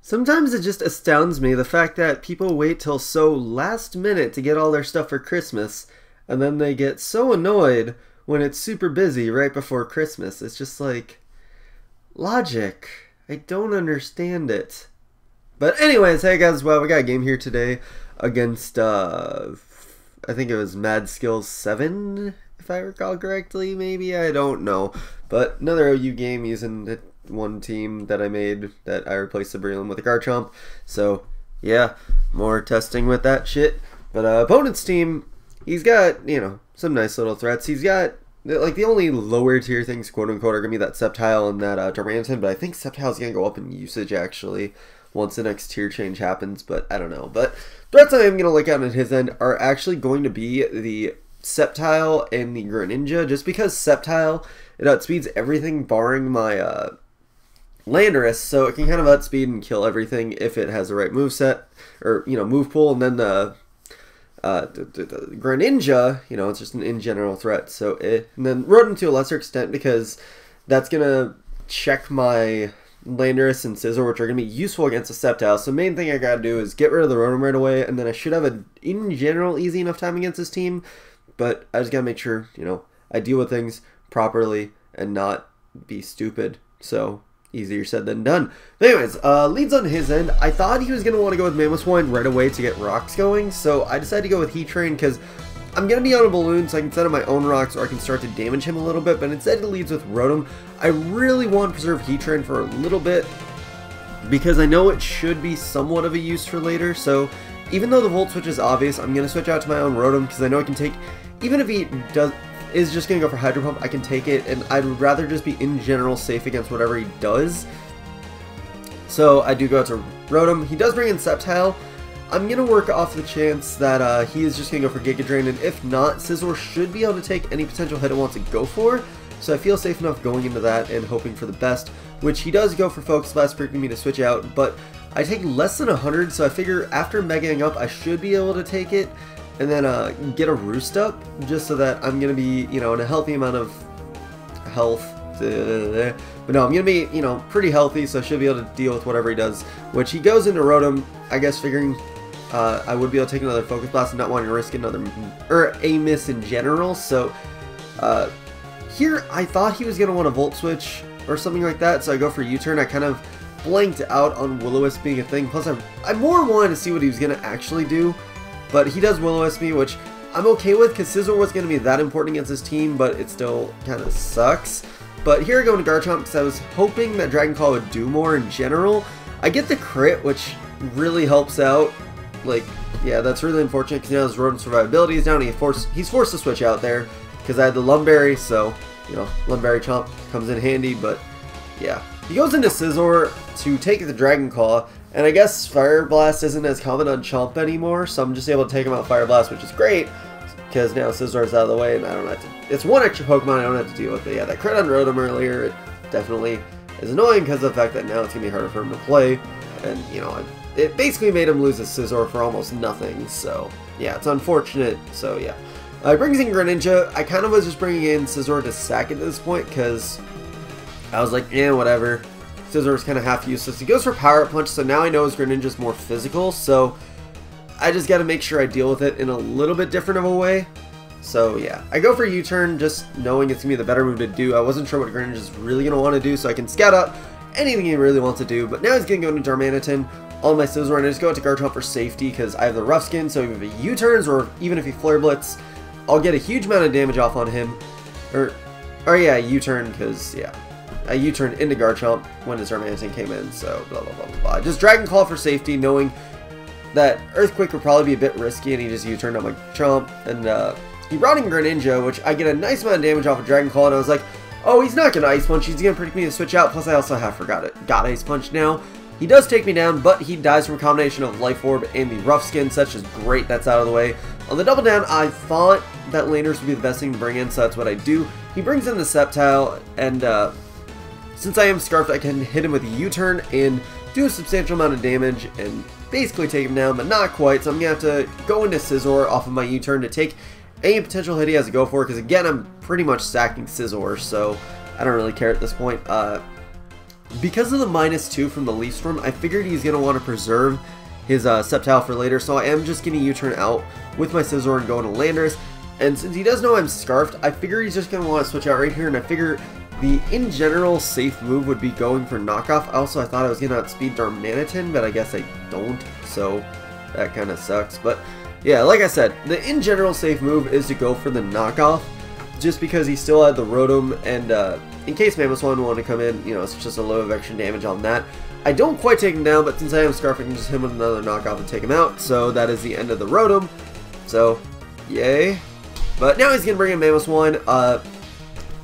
Sometimes it just astounds me the fact that people wait till so last minute to get all their stuff for Christmas, and then they get so annoyed when it's super busy right before Christmas. It's just like, logic. I don't understand it. But anyways, hey guys, well, we got a game here today against, I think it was madskillz7, if I recall correctly, maybe, I don't know. But another OU game using the one team that I made that I replaced the Breland with a Garchomp. So yeah, more testing with that shit. But opponent's team, he's got, you know, some nice little threats. He's got, like, the only lower tier things, quote unquote, are gonna be that Sceptile and that Darmanitan, but I think Sceptile's gonna go up in usage actually once the next tier change happens, but I don't know. But threats I am gonna look at on his end are actually going to be the Sceptile and the Greninja, just because Sceptile, it outspeeds everything barring my Landorus, so it can kind of outspeed and kill everything if it has the right moveset, or, you know, move pool. And then the Greninja, you know, it's just an in general threat. So and then Rotom to a lesser extent, because that's gonna check my Landorus and Scizor, which are gonna be useful against a Sceptile. So main thing I gotta do is get rid of the Rotom right away, and then I should have a in general easy enough time against this team. But I just gotta make sure, you know, I deal with things properly and not be stupid. So easier said than done. But anyways, leads on his end. I thought he was going to want to go with Mamoswine right away to get rocks going, so I decided to go with Heat Train because I'm going to be on a balloon, so I can set up my own rocks or I can start to damage him a little bit, but instead he leads with Rotom. I really want to preserve Heat Train for a little bit because I know it should be somewhat of a use for later, so even though the Volt Switch is obvious, I'm going to switch out to my own Rotom because I know I can take, even if he is just going to go for Hydro Pump, I can take it, and I'd rather just be in general safe against whatever he does. So I do go to Rotom. He does bring in Sceptile. I'm going to work off the chance that he is just going to go for Giga Drain, and if not, Scizor should be able to take any potential hit it wants to go for. So I feel safe enough going into that and hoping for the best, which he does go for Focus Blast, predicting me to switch out, but I take less than 100, so I figure after Megaing up, I should be able to take it. And then get a Roost up, just so that I'm going to be, you know, in a healthy amount of health. But no, I'm going to be, you know, pretty healthy, so I should be able to deal with whatever he does. Which he goes into Rotom, I guess figuring I would be able to take another Focus Blast and not wanting to risk another, or a miss in general. So here I thought he was going to want a Volt Switch or something like that, so I go for U-turn. I kind of blanked out on Will-O-Wisp being a thing. Plus I more wanted to see what he was going to actually do. But he does Will-O-Wisp me, which I'm okay with because Scizor was going to be that important against his team, but it still kind of sucks. But here I go into Garchomp because I was hoping that Dragon Claw would do more in general. I get the crit, which really helps out. Like, yeah, that's really unfortunate because now his Rotom survivability is down. He's forced to switch out there because I had the Lumberry, so, you know, Lumberry Chomp comes in handy, but yeah. He goes into Scizor to take the Dragon Claw. And I guess Fire Blast isn't as common on Chomp anymore, so I'm just able to take him out Fire Blast, which is great, because now Scizor's out of the way, and I don't have to, it's one extra Pokemon I don't have to deal with. But yeah, that crit on Rotom earlier, it definitely is annoying because of the fact that now it's going to be harder for him to play, and, you know, it basically made him lose his Scizor for almost nothing, so yeah, it's unfortunate, so yeah. He brings in Greninja. I kind of was just bringing in Scizor to sack at this point, because I was like, eh, whatever. Scizor is kind of half useless. He goes for Power Up Punch, so now I know his Greninja is more physical, so I just got to make sure I deal with it in a little bit different of a way. So yeah, I go for U-turn just knowing it's going to be the better move to do. I wasn't sure what Greninja is really going to want to do, so I can scout out anything he really wants to do, but now he's going to go into Darmanitan on my Scizor, and I just go out to Garchomp for safety because I have the Rough Skin, so if he U-turns or even if he Flare Blitz, I'll get a huge amount of damage off on him. Or yeah, U-turn because, yeah. I U-turned into Garchomp when his Darmanitan came in, so blah, blah, blah, blah, blah. Just Dragon Claw for safety, knowing that Earthquake would probably be a bit risky, and he just U-turned on my Chomp, and he brought in Greninja, which I get a nice amount of damage off of Dragon Claw, and I was like, oh, he's not going to Ice Punch, he's going to predict me to switch out, plus I also got Ice Punch now. He does take me down, but he dies from a combination of Life Orb and the Rough Skin, such as great, that's out of the way. On the double down, I thought that Landorus would be the best thing to bring in, so that's what I do. He brings in the Sceptile, and since I am Scarfed, I can hit him with a U-turn and do a substantial amount of damage and basically take him down, but not quite. So I'm going to have to go into Scizor off of my U-turn to take any potential hit he has to go for, because again, I'm pretty much stacking Scizor, so I don't really care at this point. because of the -2 from the Leaf Storm, I figured he's going to want to preserve his Sceptile for later, so I am just going to U-turn out with my Scizor and go into Landorus. And since he does know I'm Scarfed, I figure he's just going to want to switch out right here, and I figure the, in general, safe move would be going for Knockoff. Also, I thought I was going to outspeed Darmanitan, but I guess I don't, so that kind of sucks. But yeah, like I said, the in general safe move is to go for the Knockoff, just because he still had the Rotom, and in case Mamoswine wanted to come in, you know, it's just a low of extra damage on that. I don't quite take him down, but since I am Scarf, I can just hit him with another Knockoff and take him out, so that is the end of the Rotom. So, yay. But now he's going to bring in Mamoswine.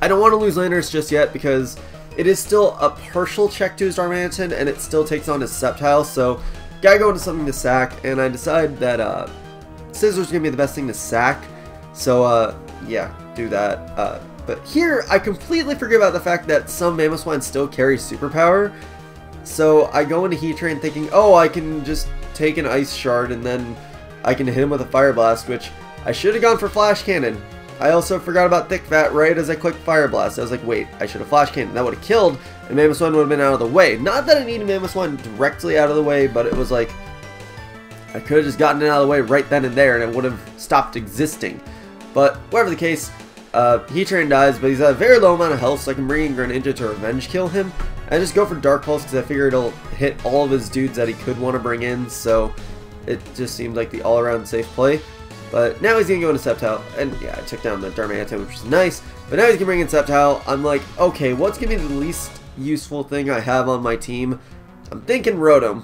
I don't want to lose Landorus just yet because it is still a partial check to his Darmanitan and it still takes on his Sceptile, so gotta go into something to sack, and I decide that Scizor's going to be the best thing to sack, so yeah, do that. But here, I completely forget about the fact that some Mamoswine still carries Superpower, so I go into Heatran thinking, oh, I can just take an Ice Shard and then I can hit him with a Fire Blast, which I should have gone for Flash Cannon. I also forgot about Thick Fat right as I clicked Fire Blast. I was like, wait, I should have Flash Cannon. That would have killed, and Mamoswine would have been out of the way. Not that I needed Mamoswine directly out of the way, but it was like, I could have just gotten it out of the way right then and there, and it would have stopped existing. But, whatever the case, Heatran dies, but he's at a very low amount of health, so I can bring in Greninja to revenge kill him. And just go for Dark Pulse, because I figure it'll hit all of his dudes that he could want to bring in, so it just seemed like the all-around safe play. But now he's going to go into Sceptile, and yeah, I took down the Darmanitan, which was nice. But now he's going to bring in Sceptile. I'm like, okay, what's going to be the least useful thing I have on my team? I'm thinking Rotom,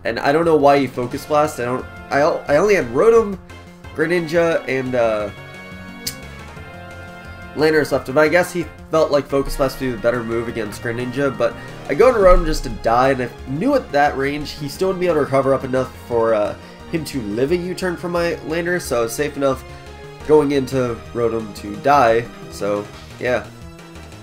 and I don't know why he Focus Blast. I only had Rotom, Greninja, and Landorus left, but I guess he felt like Focus Blast would be the better move against Greninja. But I go into Rotom just to die, and I knew at that range he still wouldn't be able to recover up enough for him to live a U-turn from my Landorus, so I was safe enough going into Rotom to die, so yeah.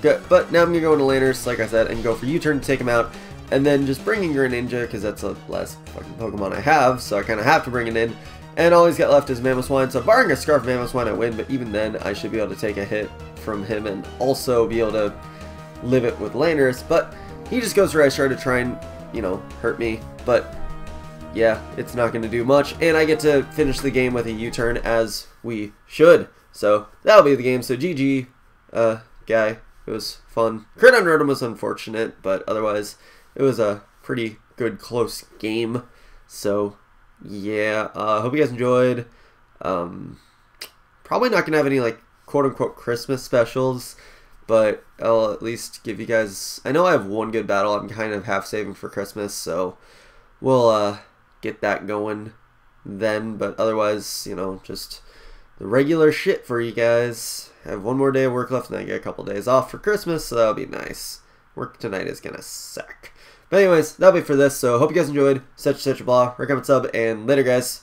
Good. But now I'm going to go into Landorus, like I said, and go for U-turn to take him out, and then just bring in Greninja, because that's the last fucking Pokemon I have, so I kind of have to bring it in, and all he's got left is Mamoswine, so barring a Scarf Mamoswine I win, but even then I should be able to take a hit from him and also be able to live it with Landorus, but he just goes for Ice Shard to try and, you know, hurt me, but yeah, it's not going to do much, and I get to finish the game with a U-turn as we should. So that'll be the game. So GG, guy. It was fun. Crit on Rotom was unfortunate, but otherwise it was a pretty good close game. So yeah, hope you guys enjoyed. Probably not going to have any like quote-unquote Christmas specials, but I'll at least give you guys, I know I have one good battle I'm kind of half saving for Christmas, so we'll get that going then, but otherwise, you know, just the regular shit for you guys. I have one more day of work left and then I get a couple days off for Christmas, so that'll be nice. Work tonight is gonna suck. But anyways, that'll be for this, so hope you guys enjoyed. Such blah, recommend sub, and later guys.